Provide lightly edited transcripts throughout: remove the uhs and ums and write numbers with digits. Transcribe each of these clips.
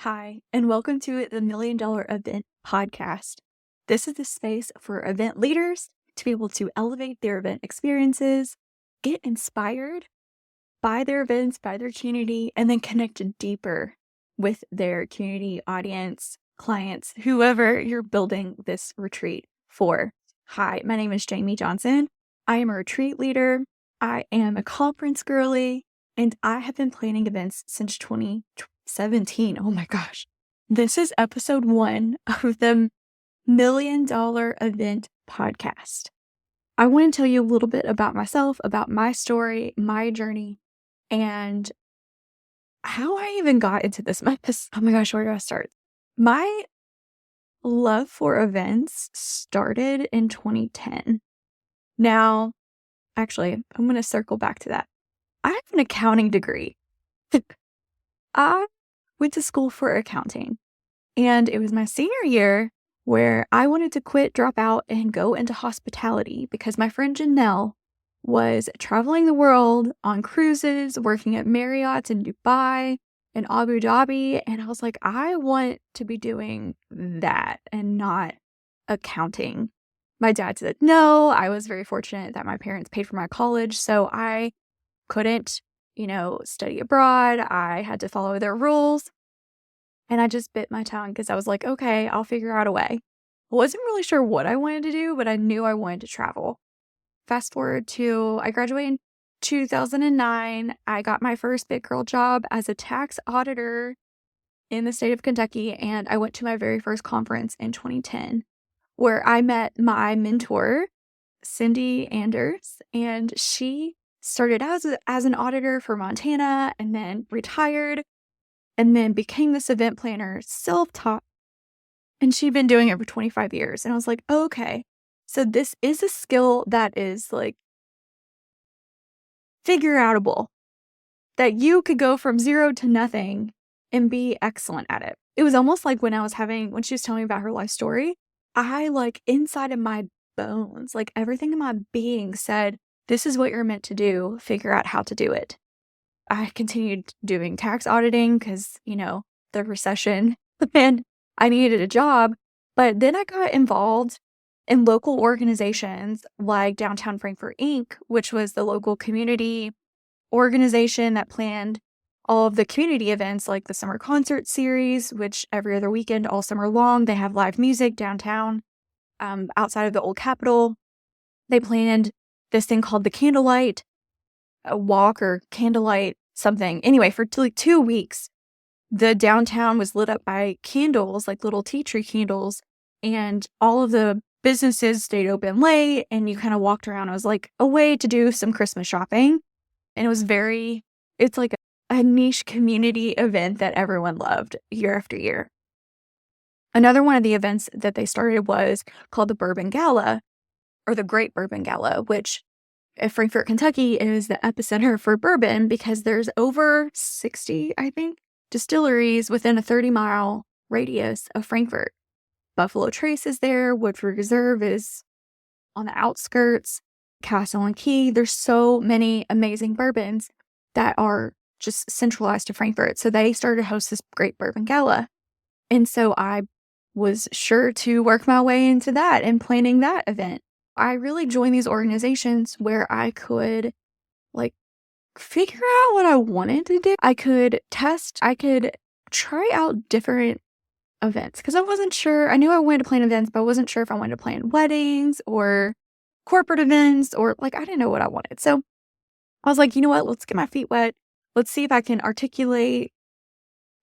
Hi, and welcome to the $1,000,000 Event Podcast. This is the space for event leaders to be able to elevate their event experiences, get inspired by their events, by their community, and then connect deeper with their community, audience, clients, whoever you're building this retreat for. Hi, my name is Jami Johnson. I am a retreat leader. I am a conference girly, and I have been planning events since 2017. Oh my gosh. This is episode 1 of the $1,000,000 Event Podcast. I want to tell you a little bit about myself, about my story, my journey, and how I even got into this mess. Oh my gosh, where do I start? My love for events started in 2010. Now, actually, I'm going to circle back to that. I have an accounting degree. I went to school for accounting, and it was my senior year where I wanted to quit, drop out, and go into hospitality because my friend Janelle was traveling the world on cruises, working at Marriott's in Dubai and Abu Dhabi. And I was like, I want to be doing that and not accounting. My dad said no. I was very fortunate that my parents paid for my college, so I couldn't, study abroad. I had to follow their rules. And I just bit my tongue because I was like, okay, I'll figure out a way. I wasn't really sure what I wanted to do, but I knew I wanted to travel. Fast forward to, I graduated in 2009. I got my first big girl job as a tax auditor in the state of Kentucky, and I went to my very first conference in 2010, where I met my mentor, Cindy Anders, and she started as an auditor for Montana and then retired and then became this event planner, self-taught, and she'd been doing it for 25 years. And I was like, okay, so this is a skill that is like figure outable, that you could go from 0 to nothing and be excellent at it. It was almost like when she was telling me about her life story, I inside of my bones, everything in my being said, this is what you're meant to do. Figure out how to do it. I continued doing tax auditing because, the recession, and I needed a job. But then I got involved in local organizations like Downtown Frankfurt Inc., which was the local community organization that planned all of the community events like the summer concert series, which every other weekend all summer long, they have live music downtown outside of the old Capitol. They planned this thing called the Candlelight walk or candlelight something. Anyway, for 2 weeks, the downtown was lit up by candles, like little tea tree candles, and all of the businesses stayed open late, and you kind of walked around. It was like a way to do some Christmas shopping, and it's like a niche community event that everyone loved year after year. Another one of the events that they started was called the Bourbon Gala, or the Great Bourbon Gala, which Frankfort, Kentucky is the epicenter for bourbon because there's over 60, I think, distilleries within a 30-mile radius of Frankfort. Buffalo Trace is there. Woodford Reserve is on the outskirts. Castle and Key. There's so many amazing bourbons that are just centralized to Frankfort. So they started to host this Great Bourbon Gala. And so I was sure to work my way into that and planning that event. I really joined these organizations where I could figure out what I wanted to do. I could try out different events because I wasn't sure. I knew I wanted to plan events, but I wasn't sure if I wanted to plan weddings or corporate events or I didn't know what I wanted. So I was like, you know what? Let's get my feet wet. Let's see if I can articulate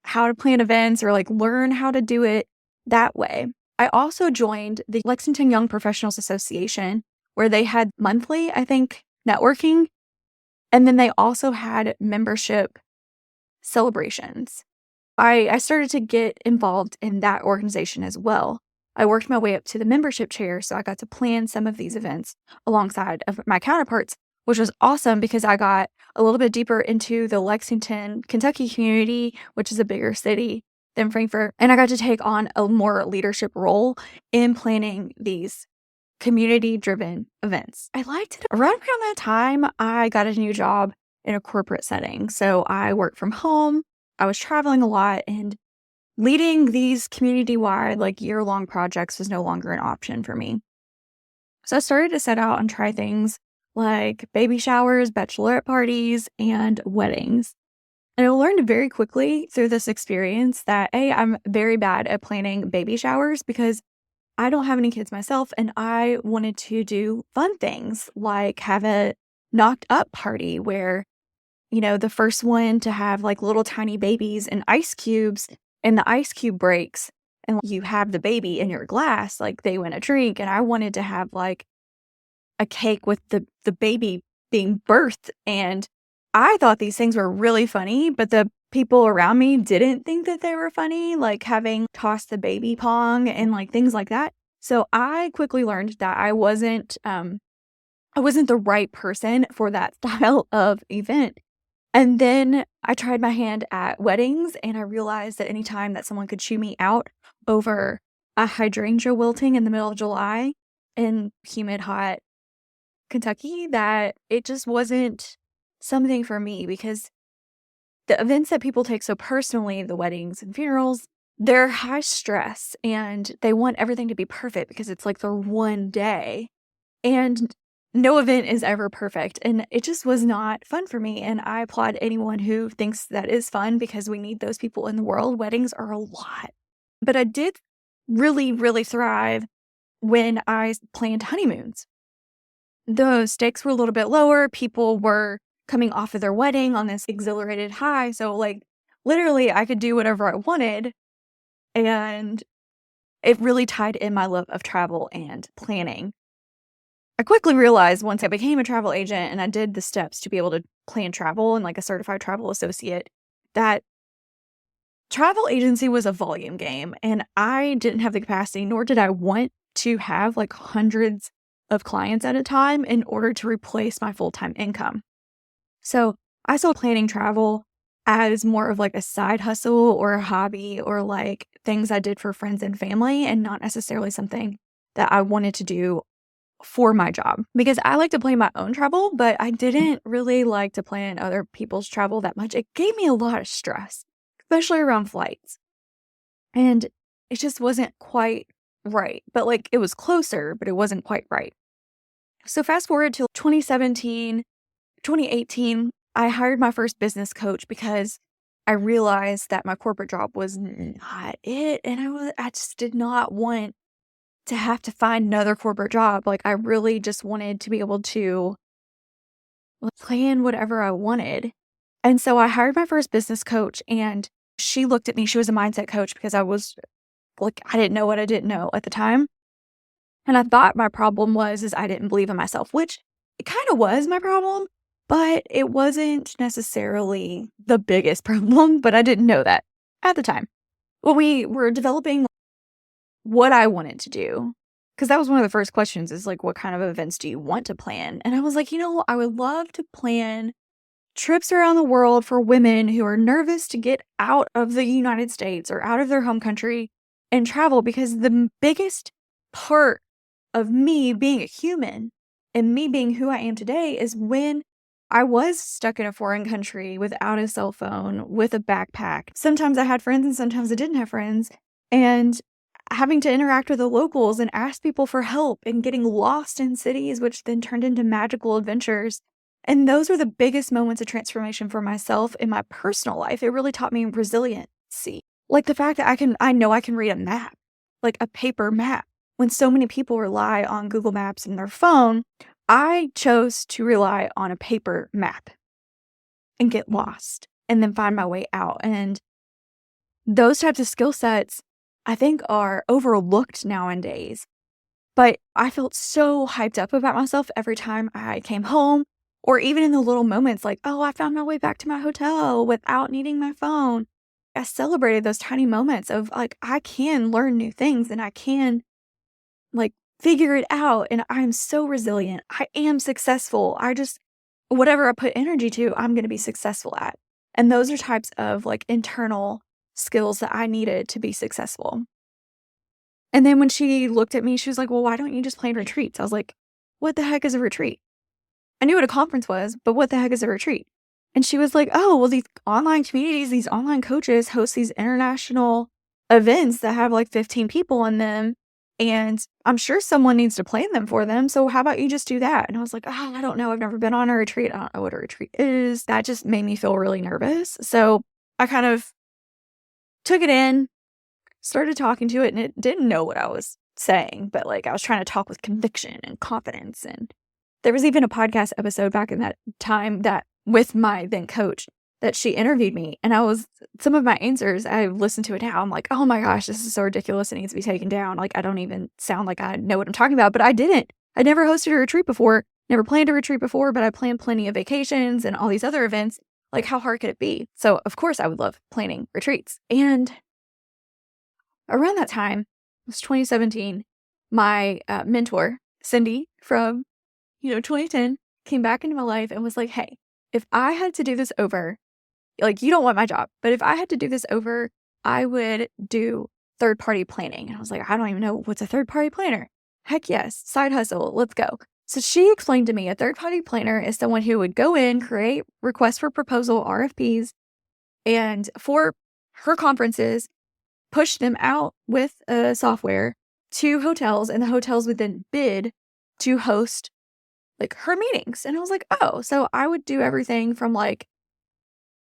how to plan events or learn how to do it that way. I also joined the Lexington Young Professionals Association, where they had monthly, I think, networking. And then they also had membership celebrations. I started to get involved in that organization as well. I worked my way up to the membership chair, so I got to plan some of these events alongside of my counterparts, which was awesome because I got a little bit deeper into the Lexington, Kentucky community, which is a bigger city than Frankfort. And I got to take on a more leadership role in planning these community-driven events. I liked it. Around that time, I got a new job in a corporate setting. So I worked from home. I was traveling a lot, and leading these community-wide, like, year-long projects was no longer an option for me. So I started to set out and try things like baby showers, bachelorette parties, and weddings. And I learned very quickly through this experience that I'm very bad at planning baby showers because I don't have any kids myself, and I wanted to do fun things like have a knocked up party where, the first one to have like little tiny babies and ice cubes, and the ice cube breaks, and you have the baby in your glass, like they win a drink. And I wanted to have like a cake with the baby being birthed. And I thought these things were really funny, but the people around me didn't think that they were funny, like having tossed the baby pong and like things like that. So I quickly learned that I wasn't the right person for that style of event. And then I tried my hand at weddings, and I realized that anytime that someone could chew me out over a hydrangea wilting in the middle of July in humid, hot Kentucky, that it just wasn't something for me, because the events that people take so personally, the weddings and funerals, they're high stress and they want everything to be perfect because it's like their one day. And no event is ever perfect. And it just was not fun for me. And I applaud anyone who thinks that is fun, because we need those people in the world. Weddings are a lot. But I did really, really thrive when I planned honeymoons. The stakes were a little bit lower. People were coming off of their wedding on this exhilarated high. So, like, literally, I could do whatever I wanted. And it really tied in my love of travel and planning. I quickly realized once I became a travel agent and I did the steps to be able to plan travel and like a certified travel associate, that travel agency was a volume game. And I didn't have the capacity, nor did I want to have like hundreds of clients at a time in order to replace my full-time income. So I saw planning travel as more of like a side hustle or a hobby, or like things I did for friends and family, and not necessarily something that I wanted to do for my job, because I like to plan my own travel, but I didn't really like to plan other people's travel that much. It gave me a lot of stress, especially around flights. And it just wasn't quite right. But like it was closer, but it wasn't quite right. So fast forward to 2017, 2018, I hired my first business coach because I realized that my corporate job was not it. And I just did not want to have to find another corporate job. Like, I really just wanted to be able to plan whatever I wanted. And so I hired my first business coach, and she looked at me. She was a mindset coach, because I was like, I didn't know what I didn't know at the time. And I thought my problem is I didn't believe in myself, which it kind of was my problem, but it wasn't necessarily the biggest problem, but I didn't know that at the time. When we were developing what I wanted to do, because that was one of the first questions, is like, what kind of events do you want to plan? And I was like, I would love to plan trips around the world for women who are nervous to get out of the United States or out of their home country and travel, because the biggest part of me being a human and me being who I am today is when I was stuck in a foreign country without a cell phone, with a backpack. Sometimes I had friends and sometimes I didn't have friends, and having to interact with the locals and ask people for help, and getting lost in cities, which then turned into magical adventures. And those are the biggest moments of transformation for myself in my personal life. It really taught me resiliency. Like the fact that I know I can read a map, like a paper map. When so many people rely on Google Maps and their phone, I chose to rely on a paper map and get lost and then find my way out. And those types of skill sets, I think, are overlooked nowadays. But I felt so hyped up about myself every time I came home, or even in the little moments like, oh, I found my way back to my hotel without needing my phone. I celebrated those tiny moments of like, I can learn new things and I can like figure it out. And I'm so resilient. I am successful. Whatever I put energy to, I'm going to be successful at. And those are types of like internal skills that I needed to be successful. And then when she looked at me, she was like, well, why don't you just plan retreats? I was like, what the heck is a retreat? I knew what a conference was, but what the heck is a retreat? And she was like, oh, well, these online communities, these online coaches host these international events that have like 15 people in them, and I'm sure someone needs to plan them for them. So how about you just do that? And I was like, I don't know. I've never been on a retreat. I don't know what a retreat is. That just made me feel really nervous. So I kind of took it in, started talking to it, and it didn't know what I was saying, but like I was trying to talk with conviction and confidence. And there was even a podcast episode back in that time that with my then coach that she interviewed me, and some of my answers, I listened to it now. I'm like, oh my gosh, this is so ridiculous. It needs to be taken down. Like, I don't even sound like I know what I'm talking about, but I didn't. I never hosted a retreat before, never planned a retreat before, but I planned plenty of vacations and all these other events. Like, how hard could it be? So of course I would love planning retreats. And around that time, it was 2017, my mentor, Cindy from, 2010, came back into my life and was like, hey, if I had to do this over, like, you don't want my job, but if I had to do this over, I would do third-party planning. And I was like, I don't even know what's a third-party planner. Heck yes, side hustle, let's go. So she explained to me a third-party planner is someone who would go in, create requests for proposal, RFPs, and for her conferences, push them out with a software to hotels, and the hotels would then bid to host like her meetings. And I was like, oh, so I would do everything from like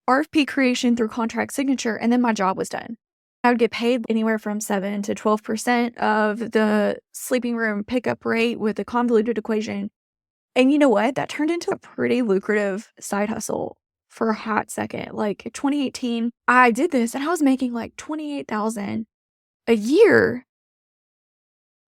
RFP creation through contract signature, and then my job was done. I would get paid anywhere from 7 to 12% of the sleeping room pickup rate with a convoluted equation. And you know what? That turned into a pretty lucrative side hustle for a hot second. Like 2018, I did this and I was making like $28,000 a year,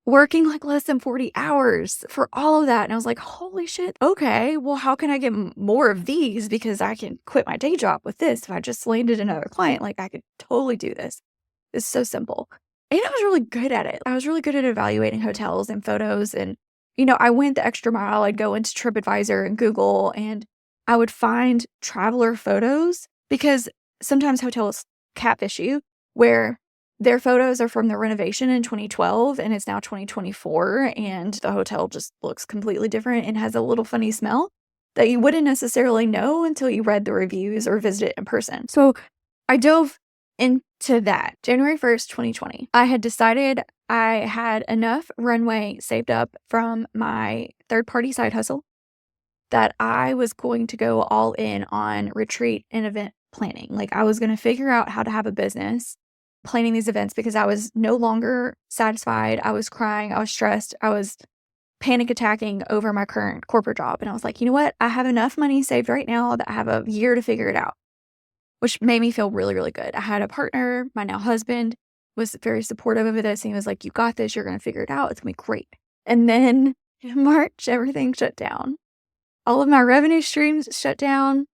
working like less than 40 hours for all of that. And I was like, holy shit. Okay, well, how can I get more of these? Because I can quit my day job with this. If I just landed another client, like I could totally do this. It's so simple. And I was really good at it. I was really good at evaluating hotels and photos. And, I went the extra mile. I'd go into TripAdvisor and Google, and I would find traveler photos, because sometimes hotels catfish you, where their photos are from the renovation in 2012 and it's now 2024, and the hotel just looks completely different and has a little funny smell that you wouldn't necessarily know until you read the reviews or visit it in person. So I dove into that January 1st, 2020. I had decided I had enough runway saved up from my third-party side hustle that I was going to go all in on retreat and event planning. Like, I was going to figure out how to have a business planning these events, because I was no longer satisfied. I was crying. I was stressed. I was panic attacking over my current corporate job. And I was like, you know what? I have enough money saved right now that I have a year to figure it out, which made me feel really, really good. I had a partner, my now husband, was very supportive of this. And he was like, you got this. You're going to figure it out. It's going to be great. And then in March, everything shut down. All of my revenue streams shut down.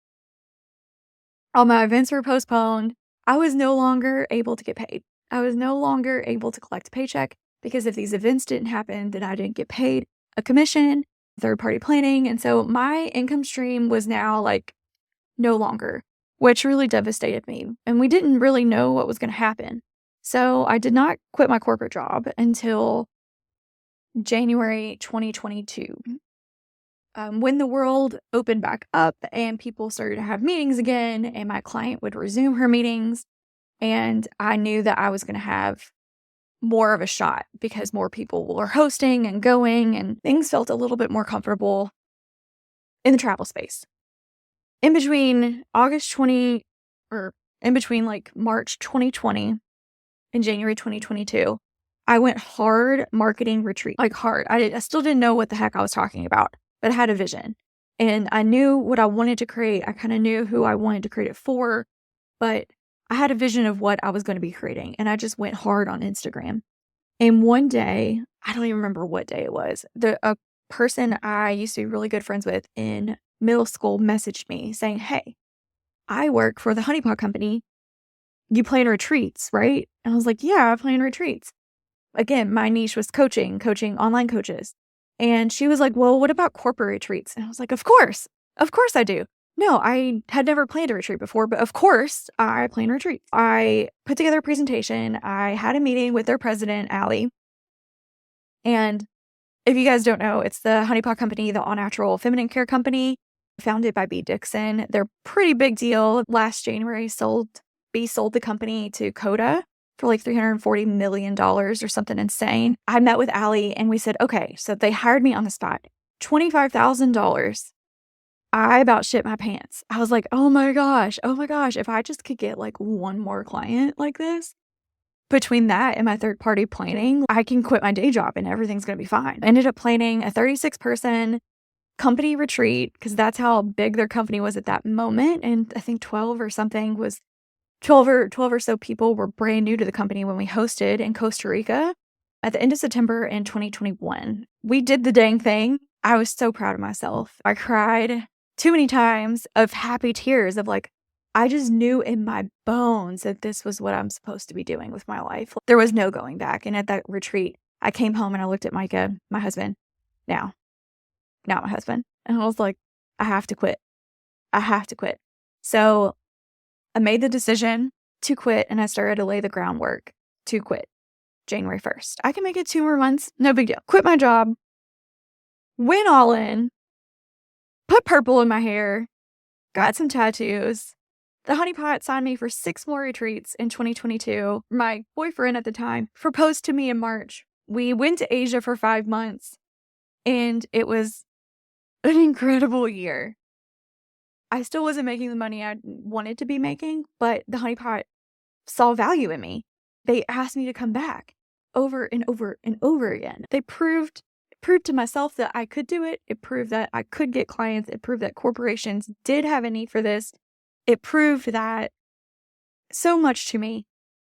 All my events were postponed. I was no longer able to get paid. I was no longer able to collect a paycheck, because if these events didn't happen, then I didn't get paid a commission, third-party planning. And so my income stream was now like no longer, which really devastated me. And we didn't really know what was going to happen. So I did not quit my corporate job until January 2022. When the world opened back up and people started to have meetings again, and my client would resume her meetings, and I knew that I was going to have more of a shot because more people were hosting and going, and things felt a little bit more comfortable in the travel space. In between like March 2020 and January 2022, I went hard marketing retreat, like hard. I still didn't know what the heck I was talking about, but I had a vision and I knew what I wanted to create. I kind of knew who I wanted to create it for, but I had a vision of what I was going to be creating, and I just went hard on Instagram. And one day, I don't even remember what day it was, a person I used to be really good friends with in middle school messaged me saying, hey, I work for the honeypot company. You plan retreats, right? And I was like, yeah, I plan retreats. Again, my niche was coaching online coaches. And she was like, well, what about corporate retreats? And I was like, of course I do. No, I had never planned a retreat before, but of course I plan retreats. I put together a presentation. I had a meeting with their president, Allie. And if you guys don't know, it's the honeypot company, the all-natural feminine care company, founded by B. Dixon. They're pretty big deal. Last January, B sold the company to Coda for like $340 million or something insane. I met with Allie and we said, okay, so they hired me on the spot. $25,000. I about shit my pants. I was like, oh my gosh, if I just could get like one more client like this, between that and my third party planning, I can quit my day job and everything's going to be fine. I ended up planning a 36-person company retreat because that's how big their company was at that moment. And I think 12 or so people were brand new to the company when we hosted in Costa Rica at the end of September in 2021. We did the dang thing. I was so proud of myself. I cried too many times of happy tears of like, I just knew in my bones that this was what I'm supposed to be doing with my life. There was no going back. And at that retreat, I came home and I looked at Micah, my husband, now, not my husband. And I was like, I have to quit. So I made the decision to quit and I started to lay the groundwork to quit January 1st. I can make it 2 more months. No big deal. Quit my job. Went all in. Put purple in my hair. Got some tattoos. The honeypot signed me for 6 more retreats in 2022. My boyfriend at the time proposed to me in March. We went to Asia for 5 months, and it was an incredible year. I still wasn't making the money I wanted to be making, but the honeypot saw value in me. They asked me to come back over and over and over again. They proved to myself that I could do it. It proved that I could get clients. It proved that corporations did have a need for this. It proved that so much to me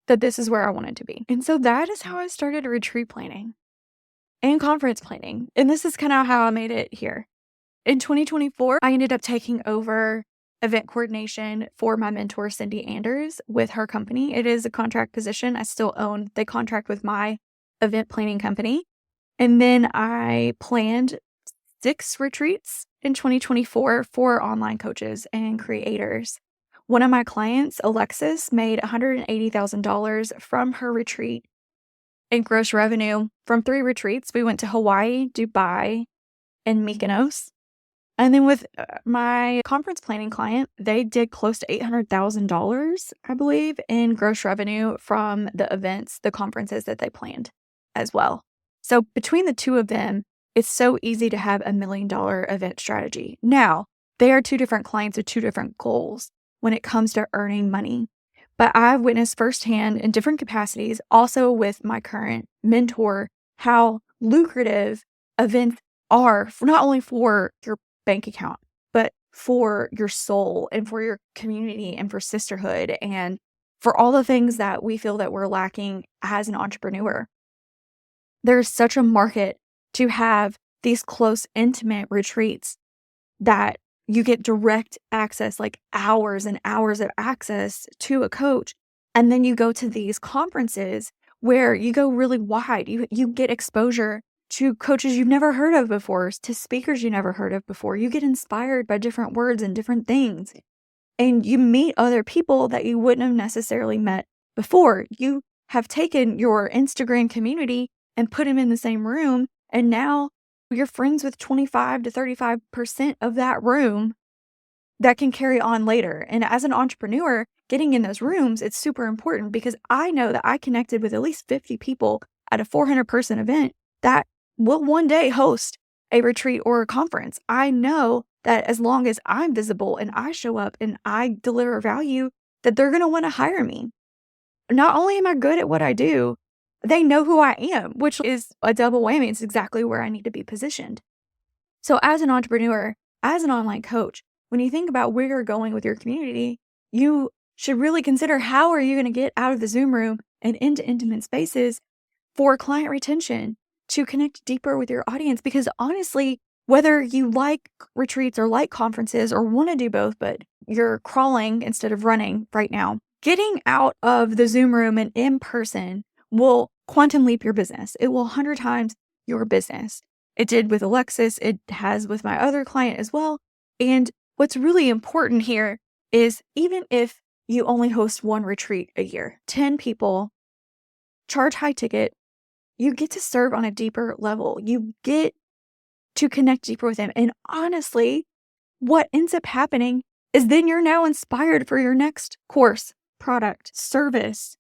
that this is where I wanted to be. And so that is how I started retreat planning and conference planning. And this is kind of how I made it here. In 2024, I ended up taking over event coordination for my mentor, Cindy Anders, with her company. It is a contract position. I still own, they contract with my event planning company. And then I planned 6 retreats in 2024 for online coaches and creators. One of my clients, Alexis, made $180,000 from her retreat in gross revenue from 3 retreats. We went to Hawaii, Dubai, and Mykonos. And then with my conference planning client, they did close to $800,000, I believe, in gross revenue from the events, the conferences that they planned as well. So between the 2 of them, it's so easy to have $1 million event strategy. Now, they are 2 different clients with 2 different goals when it comes to earning money. But I've witnessed firsthand in different capacities, also with my current mentor, how lucrative events are, not only for your bank account, but for your soul and for your community and for sisterhood and for all the things that we feel that we're lacking as an entrepreneur. There's such a market to have these close, intimate retreats that you get direct access, like hours and hours of access to a coach. And then you go to these conferences where you go really wide. You get exposure to coaches you've never heard of before, to speakers you never heard of before. You get inspired by different words and different things. And you meet other people that you wouldn't have necessarily met before. You have taken your Instagram community and put them in the same room. And now you're friends with 25 to 35% of that room that can carry on later. And as an entrepreneur, getting in those rooms, it's super important because I know that I connected with at least 50 people at a 400-person event that will one day host a retreat or a conference. I know that as long as I'm visible and I show up and I deliver value, that they're going to want to hire me. Not only am I good at what I do, they know who I am, which is a double whammy. It's exactly where I need to be positioned. So as an entrepreneur, as an online coach, when you think about where you're going with your community, you should really consider how are you going to get out of the Zoom room and into intimate spaces for client retention to connect deeper with your audience. Because honestly, whether you like retreats or like conferences or want to do both, but you're crawling instead of running right now, getting out of the Zoom room and in person will quantum leap your business. It will 100 times your business. It did with Alexis. It has with my other client as well. And what's really important here is even if you only host 1 retreat a year, 10 people, charge high ticket, you get to serve on a deeper level. You get to connect deeper with them. And honestly, what ends up happening is then you're now inspired for your next course, product, service,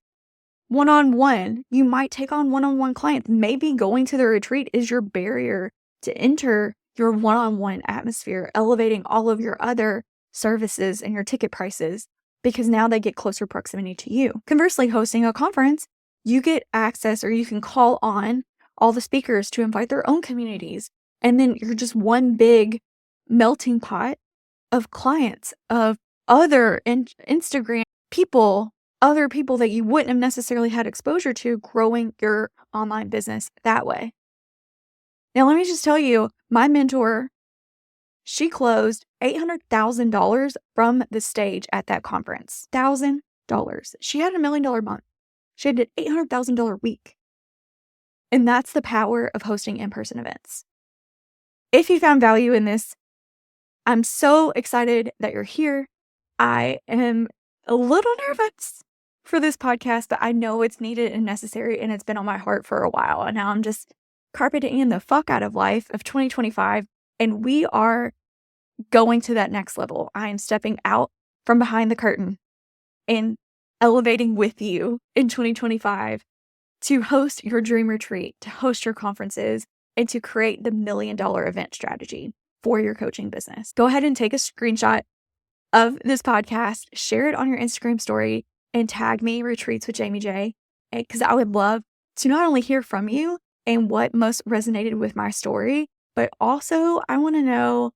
one-on-one. You might take on one-on-one clients. Maybe going to the retreat is your barrier to enter your one-on-one atmosphere, elevating all of your other services and your ticket prices because now they get closer proximity to you. Conversely, hosting a conference, you get access, or you can call on all the speakers to invite their own communities. And then you're just one big melting pot of clients, of other Instagram people, other people that you wouldn't have necessarily had exposure to, growing your online business that way. Now, let me just tell you, my mentor, she closed $800,000 from the stage at that conference. $1,000. She had $1 million month. She had an $800,000 week. And that's the power of hosting in-person events. If you found value in this, I'm so excited that you're here. I am a little nervous for this podcast, but I know it's needed and necessary, and it's been on my heart for a while. And now I'm just carpe diem the fuck out of life of 2025, and we are going to that next level. I am stepping out from behind the curtain and elevating with you in 2025 to host your dream retreat, to host your conferences, and to create the $1 million event strategy for your coaching business. Go ahead and take a screenshot of this podcast, share it on your Instagram story, and tag me Retreats with Jami J, because I would love to not only hear from you and what most resonated with my story, but also I want to know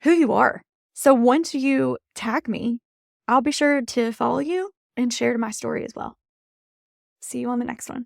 who you are. So once you tag me, I'll be sure to follow you and share my story as well. See you on the next one.